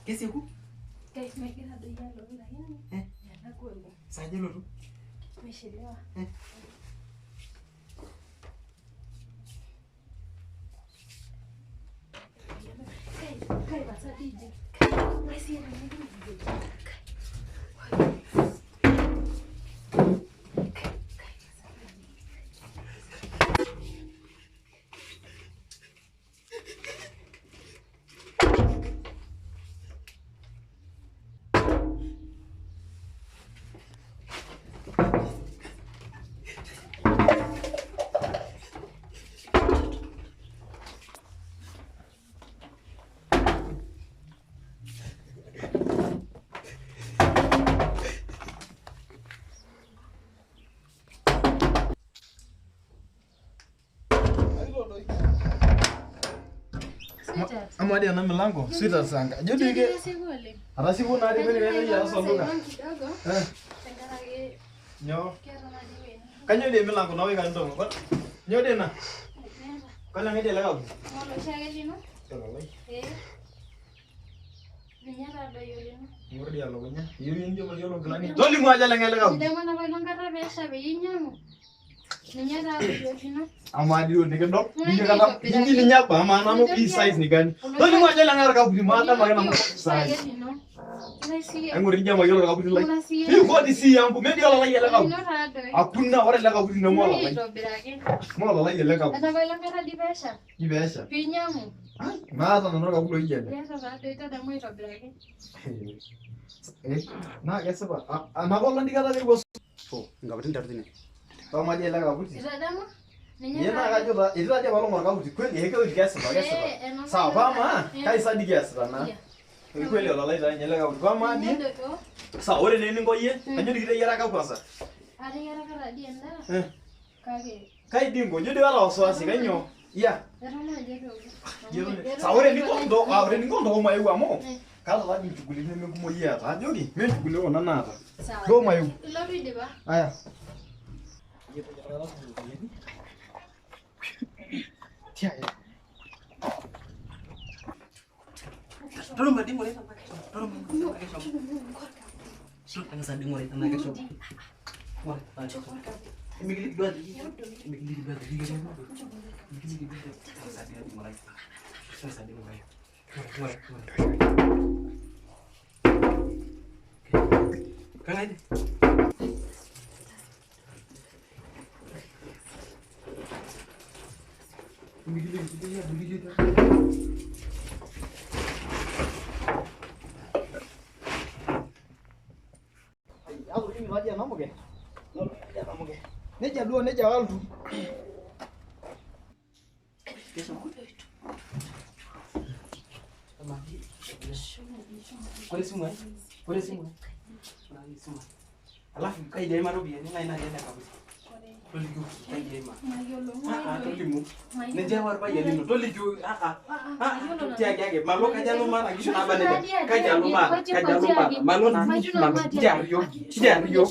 Kesiku? Guys, megira doi yalo lakini yana kweli. Saje lotu? Tumechelewa. Kai basa DJ. Basi yana DJ. Ama dia na milango sita sanga. Jadi ke ada siku na dia ni ya sondoka. Nyo. Kanyo dia milango na we kan dong. Nyo dia na. Kana ngede la gabu. Ngolo shage lino? Toloi. Ninyara do yolino. Ngor dia lo nya. Yuyun jo yo lo glani. Doli mo aja la ngela gabu. Demo na ko ngara be sabe yinyamu. Ninyara do yolino. Ama dio ni kendo. Ni kata hingi ni nyapa ama na mo size ni gani. Doli mo aja la ngara gabu mata magana mo size. Ngor dia mo yo la gabu lai. Hiyo body si yangu medi la la yela gabu. Hakuna wale la gabu ni mo la lai. Mo la lai yela gabu. Ana baila ngara dibesha. Dibesha. Pinyamu. Nada na gabu lo yela. Yesa ba do ita da mo ito brage. Na kesa ba. Ana ko landi kata ni bos. Oh, enggak betul artinya. Tama dia la gabu. Ita da mo? Yena ga jo da ita dia balong gabu kweli heke o kesa ba kesa ba. Sawa ma kai sa di kesa na. Kweli la lai da nyela gabu. Kama dia. Sa ore ne ningo ye. Anyo dikita yara gabu kwanza. Ada yara kara dia na. Kage. Kai dingo nyo dia la oso asikanyo. Ya. Era na jero. Sa ore ni kondo, ore ni kondo ma yu amo. Kala la mchukuli ne kumo ya ta jogi. Me chukuli ona na ta. Go ma yu. Lobi de ba. Aya. Tia ya. Tolong mbak dimulai sama kesok. Tolong mbak kesok. Sudah tengah saya dimulai sama kesok. Wah, kesok. Mikir dua lagi. Mikir dua lagi. Mikir dua lagi. Saya dimulai. Saya dimulai. Mulai. Kang aja. Mikir dua. Aku ini raja namo ke? Raja namo ke? Neja dua neja walu. Kesok. Kore semua. Alafu kai dai maro biye ngai na dai kabisa. Toligu kai dai ma. Tolimu. Neja war ba yeli no toligu Tiage malo kajalo mara gisho na bane. Kajalo mara. Malo na. Tiario.